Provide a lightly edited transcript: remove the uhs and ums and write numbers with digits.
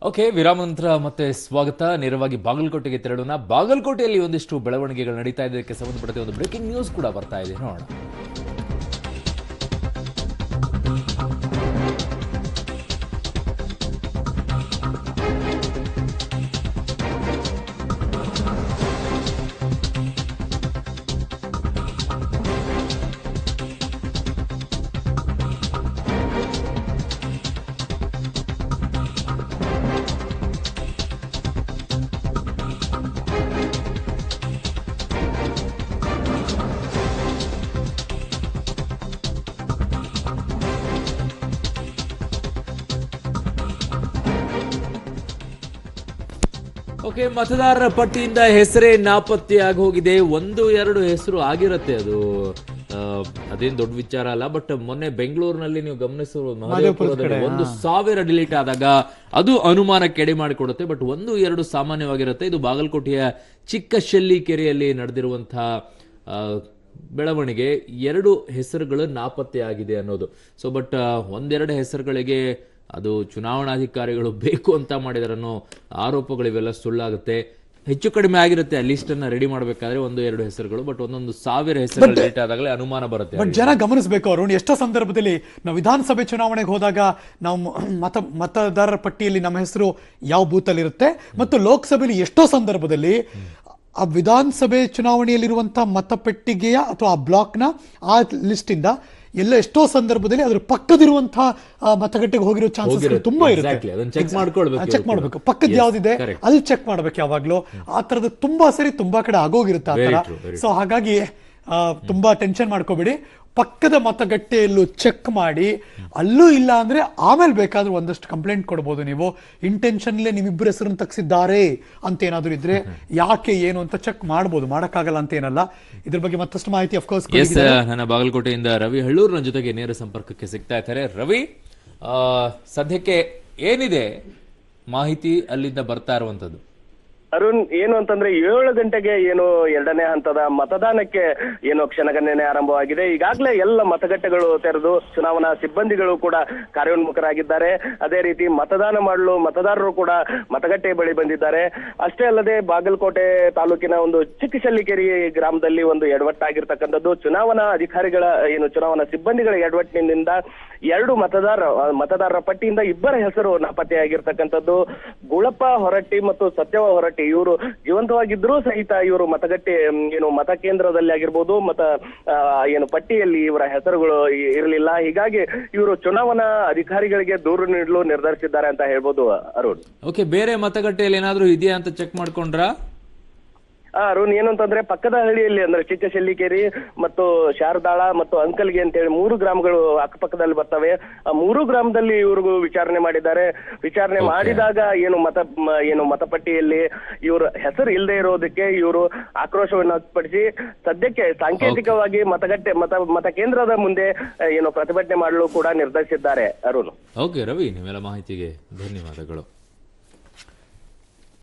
Okay, ವಿರಾಮ ನಂತರ ಮತ್ತೆ ಸ್ವಾಗತ. ನೇರವಾಗಿ ಬಾಗಲಕೋಟೆಗೆ ತೆರಳೋಣ. ಬಾಗಲಕೋಟೆಯಲ್ಲಿ ಒಂದಿಷ್ಟು ಬೆಳವಣಿಗೆಗಳು ನಡೀತಾ ಇದಕ್ಕೆ ಸಂಬಂಧಪಟ್ಟಂತೆ ಒಂದು ಬ್ರೇಕಿಂಗ್ ನ್ಯೂಸ್ ಕೂಡ ಬರ್ತಾ ಇದೆ, ನೋಡೋಣ. ಓಕೆ, ಮತದಾರರ ಪಟ್ಟಿಯಿಂದ ಹೆಸರೇ ನಾಪತ್ತೆಯಾಗಿ ಹೋಗಿದೆ. 1-2 ಹೆಸರು ಆಗಿರತ್ತೆ, ಅದು ಅದೇನ್ ದೊಡ್ಡ ವಿಚಾರ ಅಲ್ಲ. ಬಟ್ ಮೊನ್ನೆ ಬೆಂಗಳೂರಿನಲ್ಲಿ ನೀವು ಗಮನಿಸುವ ಮಹದೇವಪುರದಲ್ಲಿ 1,000 ಡಿಲೀಟ್ ಆದಾಗ ಅದು ಅನುಮಾನಕ್ಕೆ ಎಡೆ ಮಾಡಿಕೊಡುತ್ತೆ. ಬಟ್ 1-2 ಸಾಮಾನ್ಯವಾಗಿರುತ್ತೆ. ಇದು ಬಾಗಲಕೋಟೆಯ ಚಿಕ್ಕ ಶೆಲ್ಲಿಕೆರೆಯಲ್ಲಿ ನಡೆದಿರುವಂತಹ ಬೆಳವಣಿಗೆ. 2 ಹೆಸರುಗಳು ನಾಪತ್ತೆಯಾಗಿದೆ ಅನ್ನೋದು. ಸೊ ಬಟ್ 1-2 ಹೆಸರುಗಳಿಗೆ ಅದು ಚುನಾವಣಾಧಿಕಾರಿಗಳು ಬೇಕು ಅಂತ ಮಾಡಿದಾರೆ ಅನ್ನೋ ಆರೋಪಗಳಿವೆಲ್ಲ ಸುಳ್ಳಾಗುತ್ತೆ. ಹೆಚ್ಚು ಕಡಿಮೆ ಆಗಿರುತ್ತೆ ಆ ಲಿಸ್ಟ್ ಅನ್ನ ರೆಡಿ ಮಾಡಬೇಕಾದ್ರೆ 1-2 ಹೆಸರುಗಳು. ಬಟ್ 1,000 ಹೆಸರುಗಳು ಲೇಟ್ ಆದಾಗಲೇ ಅನುಮಾನ ಬರುತ್ತೆ. ಬಟ್ ಜನ ಗಮನಿಸಬೇಕು ಅರುಣ್, ಎಷ್ಟೋ ಸಂದರ್ಭದಲ್ಲಿ ನಾವು ವಿಧಾನಸಭೆ ಚುನಾವಣೆಗೆ ಹೋದಾಗ ನಾವು ಮತದಾರರ ಪಟ್ಟಿಯಲ್ಲಿ ನಮ್ಮ ಹೆಸರು ಯಾವ ಬೂತಲ್ಲಿ ಇರುತ್ತೆ, ಮತ್ತು ಲೋಕಸಭೆಯಲ್ಲಿ ಎಷ್ಟೋ ಸಂದರ್ಭದಲ್ಲಿ ಆ ವಿಧಾನಸಭೆ ಚುನಾವಣೆಯಲ್ಲಿರುವಂತಹ ಮತಪೆಟ್ಟಿಗೆಯ ಅಥವಾ ಆ ಬ್ಲಾಕ್ನ ಆ ಲಿಸ್ಟ್ ಇಂದ ಎಷ್ಟೋ ಸಂದರ್ಭದಲ್ಲಿ ಅದ್ರ ಪಕ್ಕದಿರುವಂತಹ ಮತಗಟ್ಟೆಗೆ ಹೋಗಿರೋ ಚಾನ್ಸಸ್ ತುಂಬಾ ಇರುತ್ತೆ. ಚೆಕ್ ಮಾಡ್ಬೇಕು, ಪಕ್ಕದ ಯಾವ್ದಿದೆ ಅಲ್ಲಿ ಚೆಕ್ ಮಾಡ್ಬೇಕು ಯಾವಾಗ್ಲೂ. ಆ ತರದ ತುಂಬಾ ಸರಿ ತುಂಬಾ ಕಡೆ ಆಗೋಗಿರುತ್ತೆ ಆ ತರ. ಸೊ ಹಾಗಾಗಿ ತುಂಬಾ ಟೆನ್ಷನ್ ಮಾಡ್ಕೋಬೇಡಿ. ಪಕ್ಕದ ಮತಗಟ್ಟೆಯಲ್ಲೂ ಚೆಕ್ ಮಾಡಿ, ಅಲ್ಲೂ ಇಲ್ಲ ಅಂದ್ರೆ ಆಮೇಲೆ ಬೇಕಾದ್ರೂ ಒಂದಷ್ಟು ಕಂಪ್ಲೇಂಟ್ ಕೊಡ್ಬೋದು ನೀವು. ಇಂಟೆನ್ಷನ್ಲೇ ನಿಮ್ಮಿಬ್ಬರ ಹೆಸರನ್ನು ತಗ್ಸಿದ್ದಾರೆ ಅಂತ ಏನಾದ್ರು ಇದ್ರೆ ಯಾಕೆ ಏನು ಅಂತ ಚೆಕ್ ಮಾಡ್ಬೋದು, ಮಾಡಕ್ಕಾಗಲ್ಲ ಅಂತ ಏನಲ್ಲ. ಇದ್ರ ಬಗ್ಗೆ ಮತ್ತಷ್ಟು ಮಾಹಿತಿ ಅಫ್ಕೋರ್ಸ್ ನನ್ನ ಬಾಗಲಕೋಟೆಯಿಂದ ರವಿ ಹಳ್ಳೂರ್ ನನ್ನ ಜೊತೆಗೆ ನೇರ ಸಂಪರ್ಕಕ್ಕೆ ಸಿಗ್ತಾ ಇದ್ದಾರೆ. ರವಿ, ಸದ್ಯಕ್ಕೆ ಏನಿದೆ ಮಾಹಿತಿ ಅಲ್ಲಿಂದ ಬರ್ತಾ ಇರುವಂತದ್ದು? ಅರುಣ್, ಏನು ಅಂತಂದ್ರೆ 7 ಗಂಟೆಗೆ ಏನು 2ನೇ ಹಂತದ ಮತದಾನಕ್ಕೆ ಏನು ಕ್ಷಣಗಣನೆ ಆರಂಭವಾಗಿದೆ. ಈಗಾಗಲೇ ಎಲ್ಲ ಮತಗಟ್ಟೆಗಳು ತೆರೆದು ಚುನಾವಣಾ ಸಿಬ್ಬಂದಿಗಳು ಕೂಡ ಕಾರ್ಯೋನ್ಮುಖರಾಗಿದ್ದಾರೆ. ಅದೇ ರೀತಿ ಮತದಾನ ಮಾಡಲು ಮತದಾರರು ಕೂಡ ಮತಗಟ್ಟೆ ಬಳಿ ಬಂದಿದ್ದಾರೆ. ಅಷ್ಟೇ ಅಲ್ಲದೆ ಬಾಗಲಕೋಟೆ ತಾಲೂಕಿನ ಒಂದು ಚಿಕ್ಕಶೆಲ್ಲಿಕೆರೆ ಗ್ರಾಮದಲ್ಲಿ ಒಂದು ಎಡವಟ್ಟಾಗಿರ್ತಕ್ಕಂಥದ್ದು. ಚುನಾವಣಾ ಅಧಿಕಾರಿಗಳ ಏನು ಚುನಾವಣಾ ಸಿಬ್ಬಂದಿಗಳ ಎಡವಟ್ಟಿನಿಂದ 2 ಮತದಾರರ ಪಟ್ಟಿಯಿಂದ 2 ಹೆಸರು ನಾಪತ್ತೆಯಾಗಿರ್ತಕ್ಕಂಥದ್ದು. ಗುಳಪ್ಪ ಹೊರಟ್ಟಿ ಮತ್ತು ಸತ್ಯವ ಹೊರಟ್ಟಿ ಇವರು ಜೀವಂತವಾಗಿದ್ರೂ ಸಹಿತ ಇವರು ಮತಗಟ್ಟೆ ಏನು ಮತಕೇಂದ್ರದಲ್ಲಿ ಆಗಿರ್ಬೋದು ಏನು ಪಟ್ಟಿಯಲ್ಲಿ ಇವರ ಹೆಸರುಗಳು ಇರಲಿಲ್ಲ. ಹೀಗಾಗಿ ಇವರು ಚುನಾವಣಾ ಅಧಿಕಾರಿಗಳಿಗೆ ದೂರು ನೀಡಲು ನಿರ್ಧರಿಸಿದ್ದಾರೆ ಅಂತ ಹೇಳ್ಬೋದು ಅರುಣ್. ಓಕೆ, ಬೇರೆ ಮತಗಟ್ಟೆಯಲ್ಲಿ ಏನಾದ್ರೂ ಇದೆಯಾ ಅಂತ ಚೆಕ್ ಮಾಡ್ಕೊಂಡ್ರಾ? ಅರುಣ್, ಏನು ಅಂತಂದ್ರೆ ಪಕ್ಕದ ಹಳ್ಳಿಯಲ್ಲಿ ಅಂದ್ರೆ ಚಿಕ್ಕಶೆಲ್ಲಿಕೆರೆ ಮತ್ತು ಶಾರದಾಳ ಮತ್ತು ಅಂಕಲ್ಗೆ ಅಂತ ಹೇಳಿ 3 ಗ್ರಾಮಗಳು ಅಕ್ಕಪಕ್ಕದಲ್ಲಿ ಬರ್ತವೆ. ಆ 3 ಗ್ರಾಮದಲ್ಲಿ ಇವ್ರಿಗೂ ವಿಚಾರಣೆ ಮಾಡಿದ್ದಾರೆ. ವಿಚಾರಣೆ ಮಾಡಿದಾಗ ಏನು ಮತಪಟ್ಟಿಯಲ್ಲಿ ಇವ್ರ ಹೆಸರು ಇಲ್ಲದೆ ಇರೋದಕ್ಕೆ ಇವರು ಆಕ್ರೋಶವನ್ನು ವ್ಯಕ್ತಪಡಿಸಿ ಸದ್ಯಕ್ಕೆ ಸಾಂಕೇತಿಕವಾಗಿ ಮತ ಕೇಂದ್ರದ ಮುಂದೆ ಏನು ಪ್ರತಿಭಟನೆ ಮಾಡಲು ಕೂಡ ನಿರ್ಧರಿಸಿದ್ದಾರೆ ಅರುಣ್. ಓಕೆ ರವಿ, ನಿಮ್ಮೆಲ್ಲ ಮಾಹಿತಿಗೆ ಧನ್ಯವಾದಗಳು.